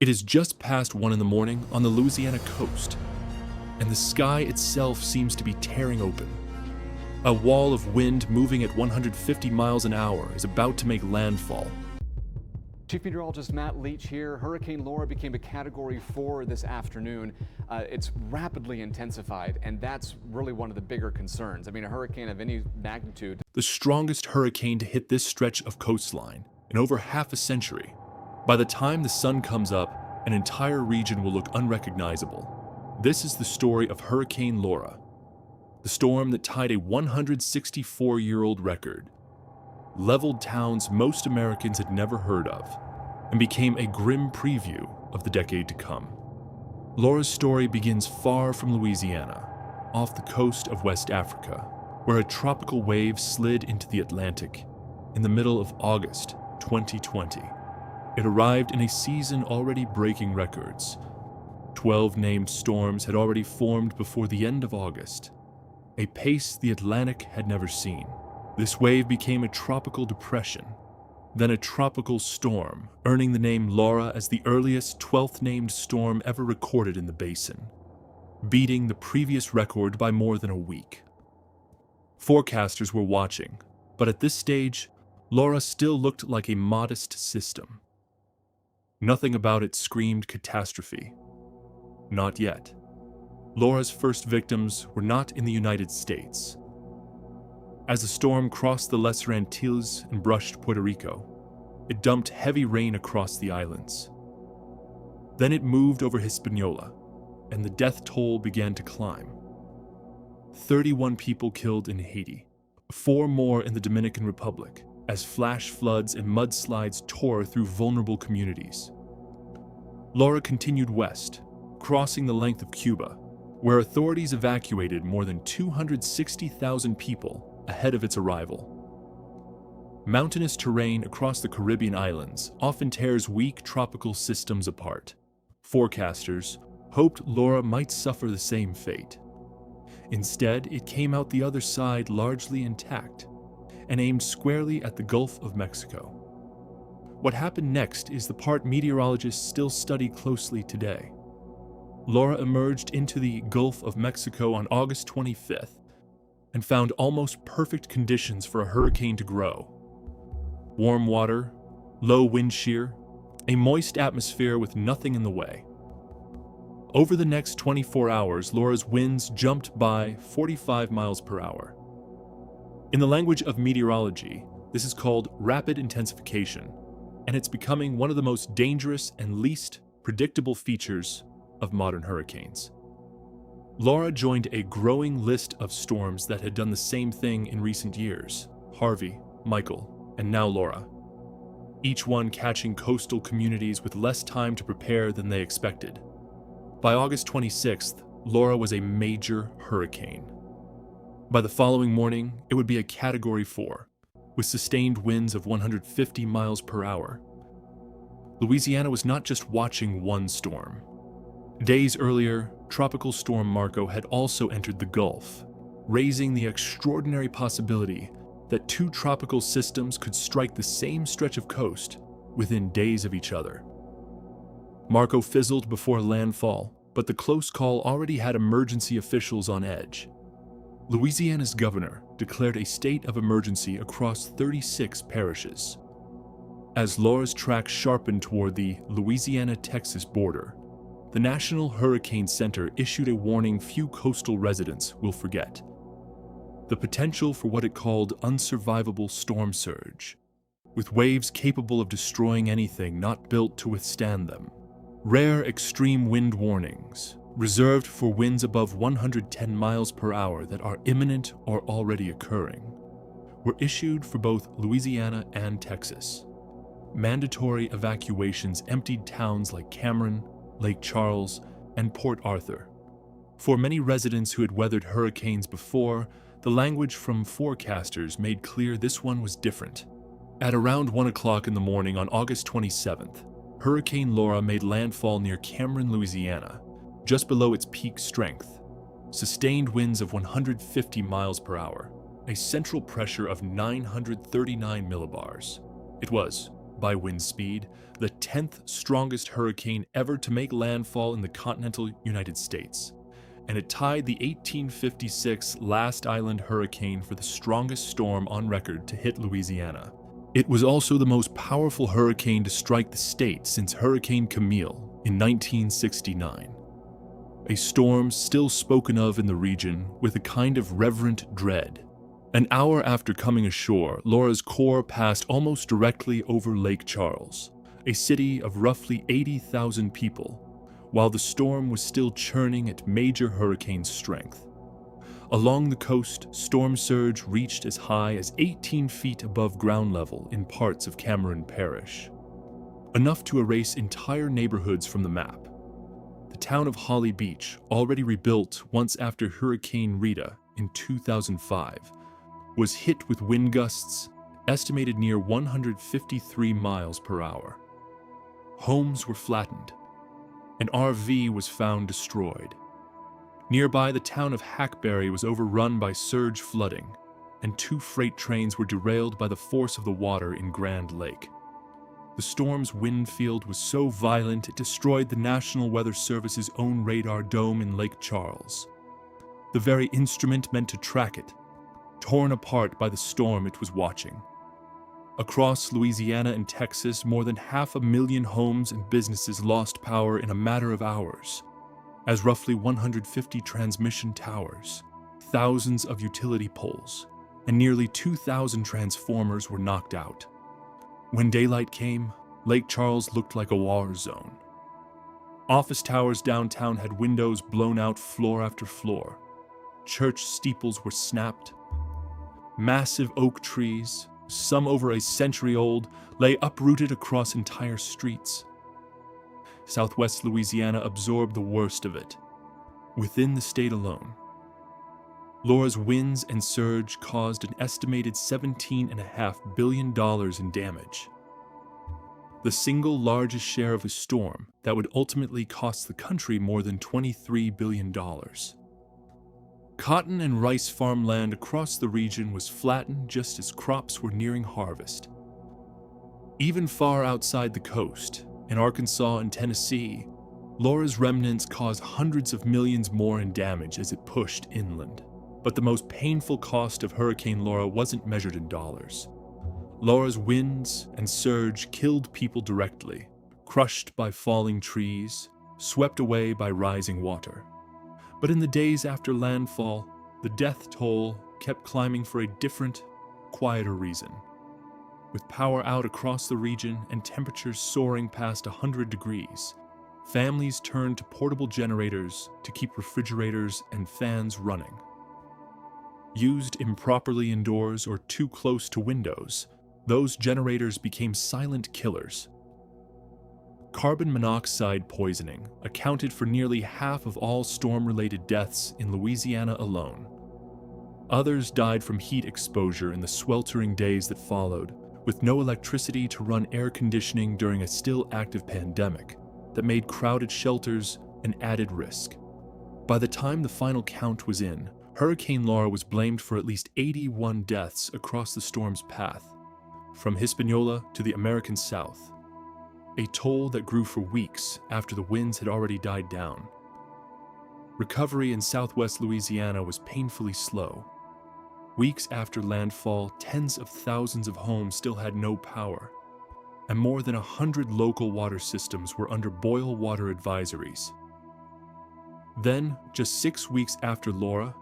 It is just past 1 in the morning on the Louisiana coast, and the sky itself seems to be tearing open. A wall of wind moving at 150 miles an hour is about to make landfall. Chief Meteorologist Matt Leach here. Hurricane Laura became a Category 4 this afternoon. It's rapidly intensified, and that's really one of the bigger concerns. I mean, a hurricane of any magnitude. The strongest hurricane to hit this stretch of coastline in over half a century. By the time the sun comes up, an entire region will look unrecognizable. This is the story of Hurricane Laura, the storm that tied a 164-year-old record, leveled towns most Americans had never heard of, and became a grim preview of the decade to come. Laura's story begins far from Louisiana, off the coast of West Africa, where a tropical wave slid into the Atlantic in the middle of August 2020. It arrived in a season already breaking records. 12 named storms had already formed before the end of August, a pace the Atlantic had never seen. This wave became a tropical depression, then a tropical storm, earning the name Laura as the earliest 12th named storm ever recorded in the basin, beating the previous record by more than a week. Forecasters were watching, but at this stage, Laura still looked like a modest system. Nothing about it screamed catastrophe. Not yet. Laura's first victims were not in the United States. As the storm crossed the Lesser Antilles and brushed Puerto Rico, it dumped heavy rain across the islands. Then it moved over Hispaniola, and the death toll began to climb. 31 people killed in Haiti, 4 more in the Dominican Republic, as flash floods and mudslides tore through vulnerable communities. Laura continued west, crossing the length of Cuba, where authorities evacuated more than 260,000 people ahead of its arrival. Mountainous terrain across the Caribbean islands often tears weak tropical systems apart. Forecasters hoped Laura might suffer the same fate. Instead, it came out the other side largely intact and aimed squarely at the Gulf of Mexico. What happened next is the part meteorologists still study closely today. Laura emerged into the Gulf of Mexico on August 25th and found almost perfect conditions for a hurricane to grow. Warm water, low wind shear, a moist atmosphere with nothing in the way. Over the next 24 hours, Laura's winds jumped by 45 miles per hour. In the language of meteorology, this is called rapid intensification, and it's becoming one of the most dangerous and least predictable features of modern hurricanes. Laura joined a growing list of storms that had done the same thing in recent years: Harvey, Michael, and now Laura. Each one catching coastal communities with less time to prepare than they expected. By August 26th, Laura was a major hurricane. By the following morning, it would be a Category 4, with sustained winds of 150 miles per hour. Louisiana was not just watching one storm. Days earlier, Tropical Storm Marco had also entered the Gulf, raising the extraordinary possibility that 2 tropical systems could strike the same stretch of coast within days of each other. Marco fizzled before landfall, but the close call already had emergency officials on edge. Louisiana's governor declared a state of emergency across 36 parishes. As Laura's track sharpened toward the Louisiana-Texas border, the National Hurricane Center issued a warning few coastal residents will forget: the potential for what it called unsurvivable storm surge, with waves capable of destroying anything not built to withstand them. Rare extreme wind warnings, reserved for winds above 110 miles per hour that are imminent or already occurring, were issued for both Louisiana and Texas. Mandatory evacuations emptied towns like Cameron, Lake Charles, and Port Arthur. For many residents who had weathered hurricanes before, the language from forecasters made clear this one was different. At around 1 o'clock in the morning on August 27th, Hurricane Laura made landfall near Cameron, Louisiana, just below its peak strength. Sustained winds of 150 miles per hour, a central pressure of 939 millibars. It was, by wind speed, the 10th strongest hurricane ever to make landfall in the continental United States, and it tied the 1856 Last Island hurricane for the strongest storm on record to hit Louisiana. It was also the most powerful hurricane to strike the state since Hurricane Camille in 1969. A storm still spoken of in the region with a kind of reverent dread. An hour after coming ashore, Laura's core passed almost directly over Lake Charles, a city of roughly 80,000 people, while the storm was still churning at major hurricane strength. Along the coast, storm surge reached as high as 18 feet above ground level in parts of Cameron Parish, enough to erase entire neighborhoods from the map. The town of Holly Beach, already rebuilt once after Hurricane Rita in 2005, was hit with wind gusts estimated near 153 miles per hour. Homes were flattened. An RV was found destroyed. Nearby, the town of Hackberry was overrun by surge flooding, and 2 freight trains were derailed by the force of the water in Grand Lake. The storm's wind field was so violent it destroyed the National Weather Service's own radar dome in Lake Charles. The very instrument meant to track it, torn apart by the storm it was watching. Across Louisiana and Texas, more than 500,000 homes and businesses lost power in a matter of hours, as roughly 150 transmission towers, thousands of utility poles, and nearly 2,000 transformers were knocked out. When daylight came, Lake Charles looked like a war zone. Office towers downtown had windows blown out floor after floor. Church steeples were snapped. Massive oak trees, some over a century old, lay uprooted across entire streets. Southwest Louisiana absorbed the worst of it. Within the state alone, Laura's winds and surge caused an estimated $17.5 billion in damage. The single largest share of a storm that would ultimately cost the country more than $23 billion. Cotton and rice farmland across the region was flattened just as crops were nearing harvest. Even far outside the coast, in Arkansas and Tennessee, Laura's remnants caused hundreds of millions more in damage as it pushed inland. But the most painful cost of Hurricane Laura wasn't measured in dollars. Laura's winds and surge killed people directly, crushed by falling trees, swept away by rising water. But in the days after landfall, the death toll kept climbing for a different, quieter reason. With power out across the region and temperatures soaring past 100 degrees, families turned to portable generators to keep refrigerators and fans running. Used improperly indoors or too close to windows, those generators became silent killers. Carbon monoxide poisoning accounted for nearly half of all storm-related deaths in Louisiana alone. Others died from heat exposure in the sweltering days that followed, with no electricity to run air conditioning during a still active pandemic that made crowded shelters an added risk. By the time the final count was in, Hurricane Laura was blamed for at least 81 deaths across the storm's path, from Hispaniola to the American South, a toll that grew for weeks after the winds had already died down. Recovery in southwest Louisiana was painfully slow. Weeks after landfall, tens of thousands of homes still had no power, and more than 100 local water systems were under boil water advisories. Then, just 6 weeks after Laura,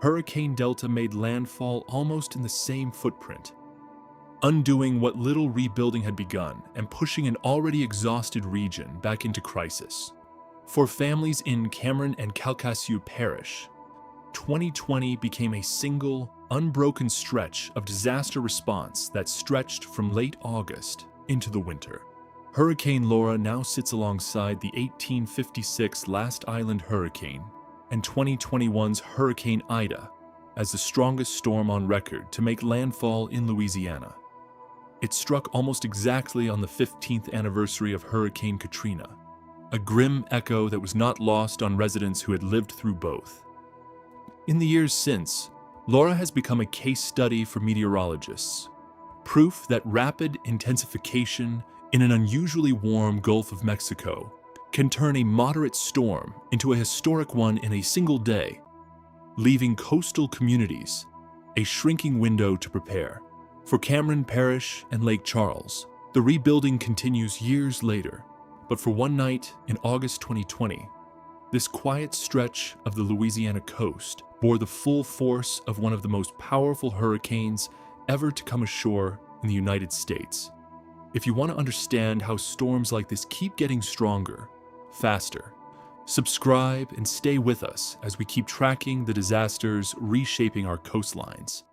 Hurricane Delta made landfall almost in the same footprint, undoing what little rebuilding had begun and pushing an already exhausted region back into crisis. For families in Cameron and Calcasieu Parish, 2020 became a single, unbroken stretch of disaster response that stretched from late August into the winter. Hurricane Laura now sits alongside the 1856 Last Island hurricane and 2021's Hurricane Ida as the strongest storm on record to make landfall in Louisiana. It struck almost exactly on the 15th anniversary of Hurricane Katrina, a grim echo that was not lost on residents who had lived through both. In the years since, Laura has become a case study for meteorologists, proof that rapid intensification in an unusually warm Gulf of Mexico can turn a moderate storm into a historic one in a single day, leaving coastal communities a shrinking window to prepare. For Cameron Parish and Lake Charles, the rebuilding continues years later, but for one night in August 2020, this quiet stretch of the Louisiana coast bore the full force of one of the most powerful hurricanes ever to come ashore in the United States. If you want to understand how storms like this keep getting stronger, faster, subscribe and stay with us as we keep tracking the disasters reshaping our coastlines.